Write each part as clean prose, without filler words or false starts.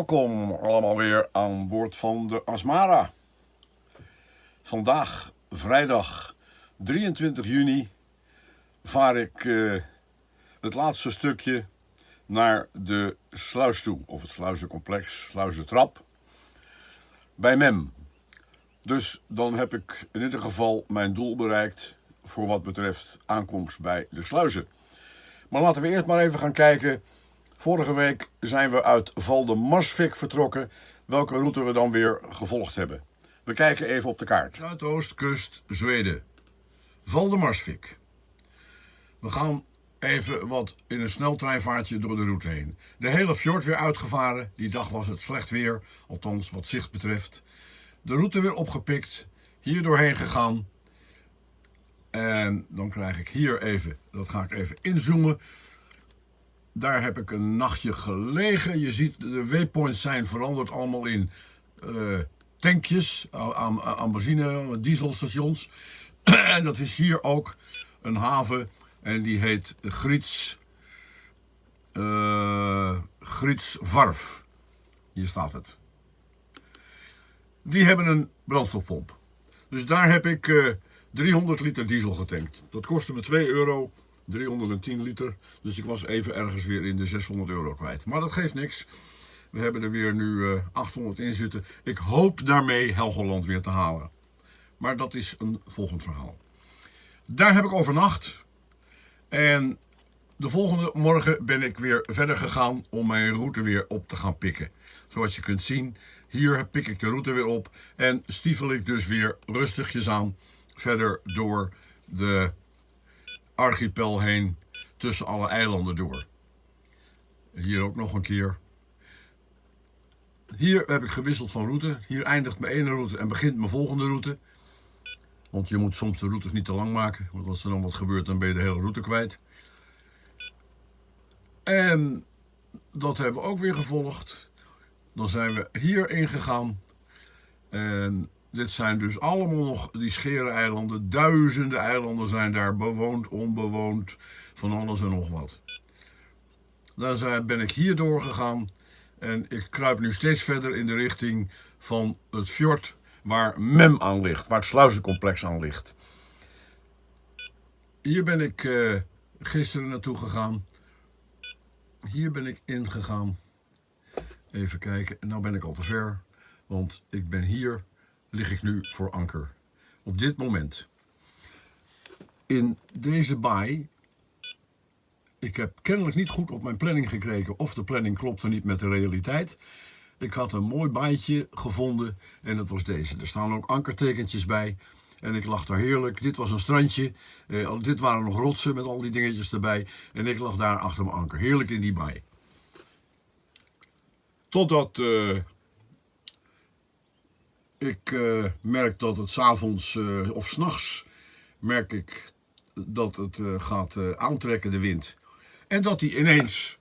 Welkom allemaal weer aan boord van de Asmara. Vandaag, vrijdag 23 juni, vaar ik het laatste stukje naar de sluis toe. Of het sluizencomplex, sluizentrap, bij Mem. Dus dan heb ik in ieder geval mijn doel bereikt voor wat betreft aankomst bij de sluizen. Maar laten we eerst maar even gaan kijken. Vorige week zijn we uit Valdemarsvik vertrokken. Welke route we dan weer gevolgd hebben. We kijken even op de kaart. Zuidoostkust Zweden. Valdemarsvik. We gaan even wat in een sneltreinvaartje door de route heen. De hele fjord weer uitgevaren. Die dag was het slecht weer. Althans wat zicht betreft. De route weer opgepikt. Hier doorheen gegaan. En dan krijg ik hier even, dat ga ik even inzoomen. Daar heb ik een nachtje gelegen. Je ziet de waypoints zijn veranderd allemaal in tankjes aan benzine, dieselstations. En dat is hier ook een haven en die heet Grietsvarf. Hier staat het. Die hebben een brandstofpomp. Dus daar heb ik 300 liter diesel getankt. Dat kostte me €2. 310 liter. Dus ik was even ergens weer in de €600 kwijt. Maar dat geeft niks. We hebben er weer nu 800 in zitten. Ik hoop daarmee Helgoland weer te halen. Maar dat is een volgend verhaal. Daar heb ik overnacht. En de volgende morgen ben ik weer verder gegaan om mijn route weer op te gaan pikken. Zoals je kunt zien, hier pik ik de route weer op. En stiefel ik dus weer rustigjes aan verder door de archipel heen, tussen alle eilanden door. Hier ook nog een keer. Hier heb ik gewisseld van route. Hier eindigt mijn ene route en begint mijn volgende route. Want je moet soms de routes niet te lang maken. Want als er dan wat gebeurt, dan ben je de hele route kwijt. En dat hebben we ook weer gevolgd. Dan zijn we hier ingegaan. En dit zijn dus allemaal nog die Schiereneilanden. Duizenden eilanden zijn daar, bewoond, onbewoond, van alles en nog wat. Dan ben ik hier doorgegaan en ik kruip nu steeds verder in de richting van het fjord waar Mem aan ligt, waar het sluizencomplex aan ligt. Hier ben ik gisteren naartoe gegaan. Hier ben ik ingegaan. Even kijken, nou ben ik al te ver, want ik ben hier. Lig ik nu voor anker. Op dit moment. In deze baai. Ik heb kennelijk niet goed op mijn planning gekregen. Of de planning klopte niet met de realiteit. Ik had een mooi baaitje gevonden. En dat was deze. Er staan ook ankertekentjes bij. En ik lag daar heerlijk. Dit was een strandje. Dit waren nog rotsen met al die dingetjes erbij. En ik lag daar achter mijn anker. Heerlijk in die baai. Totdat ik merk dat het 's avonds of 's nachts merk ik dat het gaat aantrekken, de wind. En dat die ineens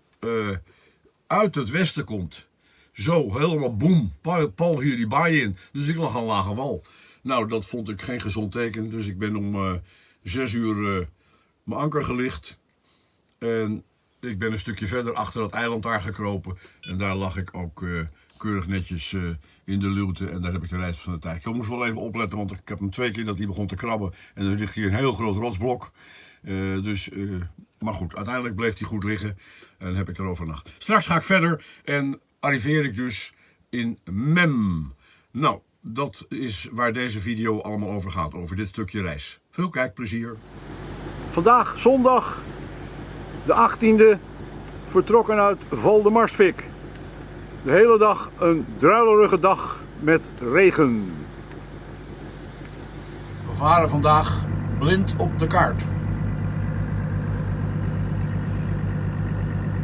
uit het westen komt. Zo, helemaal boem, pal hier die baai in. Dus ik lag aan lage wal. Nou, dat vond ik geen gezond teken. Dus ik ben om 6 uur mijn anker gelicht. En ik ben een stukje verder achter dat eiland daar gekropen. En daar lag ik ook keurig netjes in de luwte. En daar heb ik de rest van de tijd. Ik moest wel even opletten, want ik heb hem 2 keer dat hij begon te krabben. En er ligt hier een heel groot rotsblok. Maar goed, uiteindelijk bleef hij goed liggen. En heb ik erover nacht. Straks ga ik verder en arriveer ik dus in Mem. Nou, dat is waar deze video allemaal over gaat. Over dit stukje reis. Veel kijkplezier. Vandaag, zondag, de 18e, vertrokken uit Valdemarsvik. De hele dag een druilerige dag met regen. We varen vandaag blind op de kaart.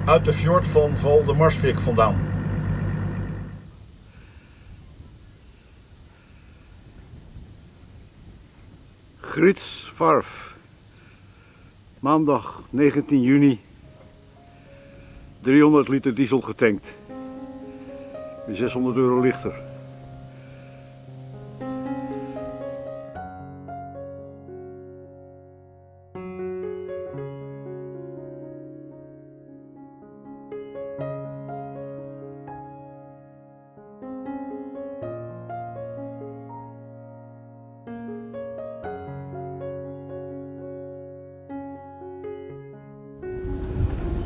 Uit de fjord van Valdemarsvik vandaan. Grietsvarf. Maandag 19 juni. 300 liter diesel getankt. Weer €600 lichter.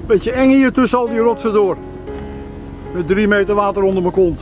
Beetje eng hier tussen al die rotsen door. Met 3 meter water onder mijn kont.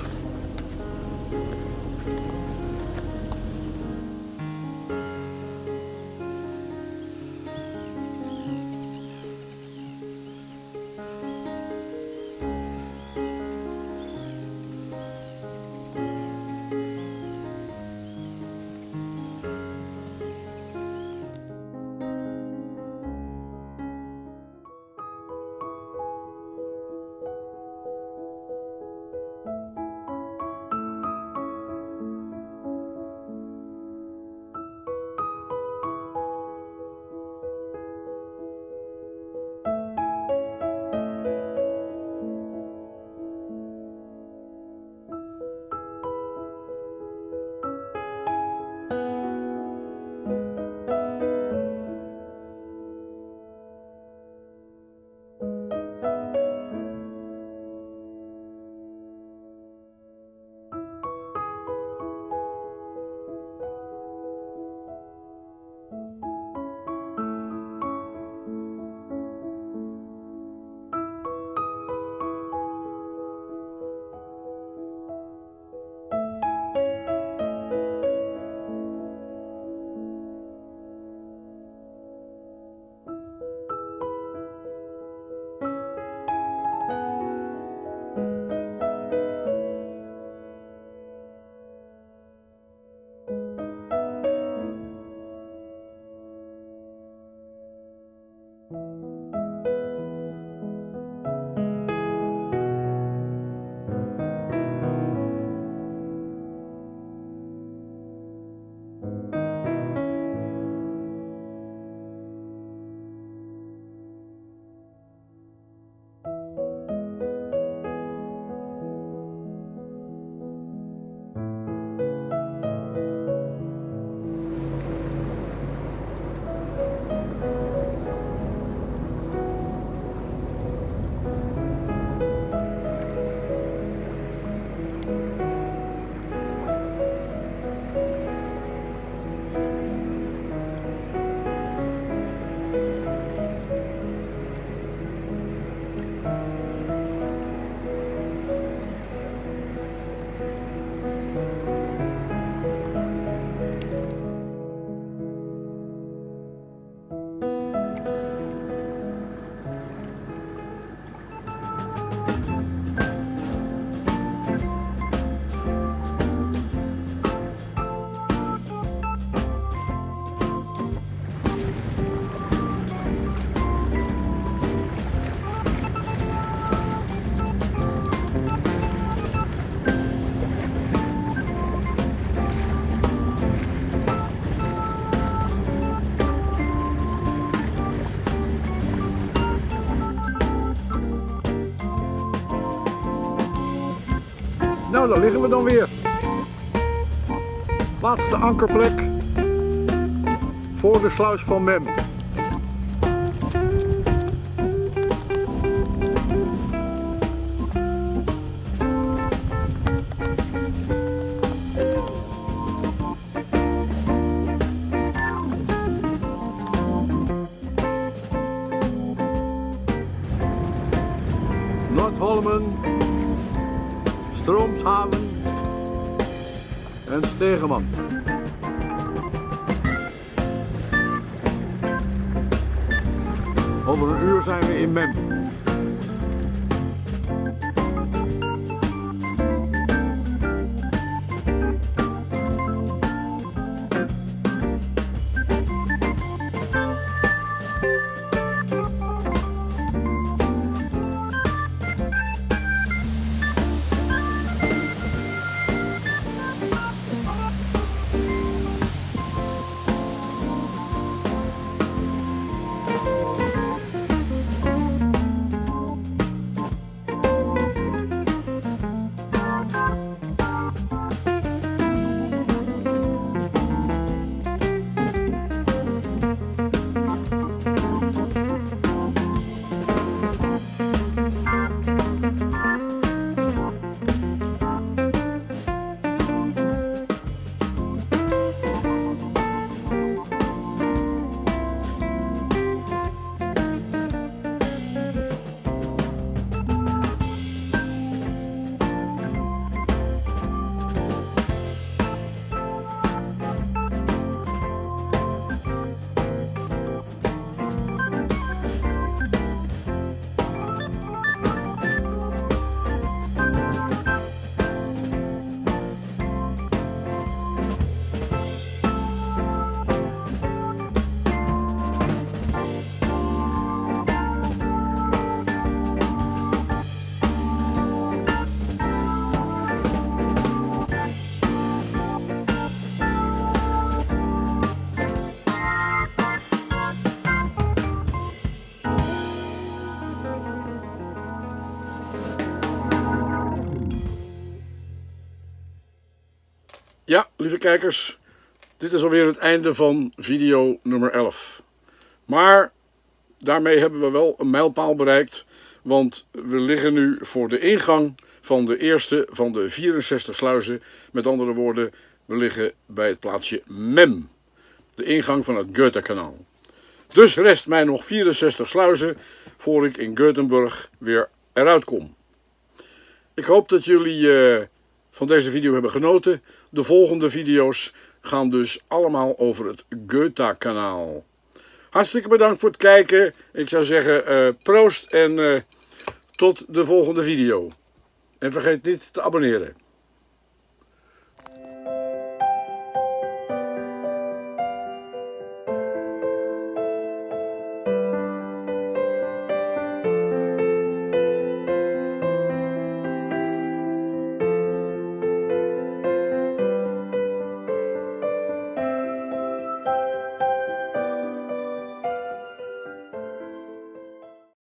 Nou, daar liggen we dan weer. Laatste ankerplek voor de sluis van Mem. Noordholmen, Stroomshaven en Stegeman. Over een uur zijn we in Mem. Ja, lieve kijkers, dit is alweer het einde van video nummer 11. Maar daarmee hebben we wel een mijlpaal bereikt, want we liggen nu voor de ingang van de eerste van de 64 sluizen. Met andere woorden, we liggen bij het plaatsje Mem, de ingang van het Goethakanaal. Dus rest mij nog 64 sluizen voor ik in Gothenburg weer eruit kom. Ik hoop dat jullie van deze video hebben genoten. De volgende video's gaan dus allemaal over het Goethakanaal. Hartstikke bedankt voor het kijken. Ik zou zeggen proost en tot de volgende video. En vergeet niet te abonneren.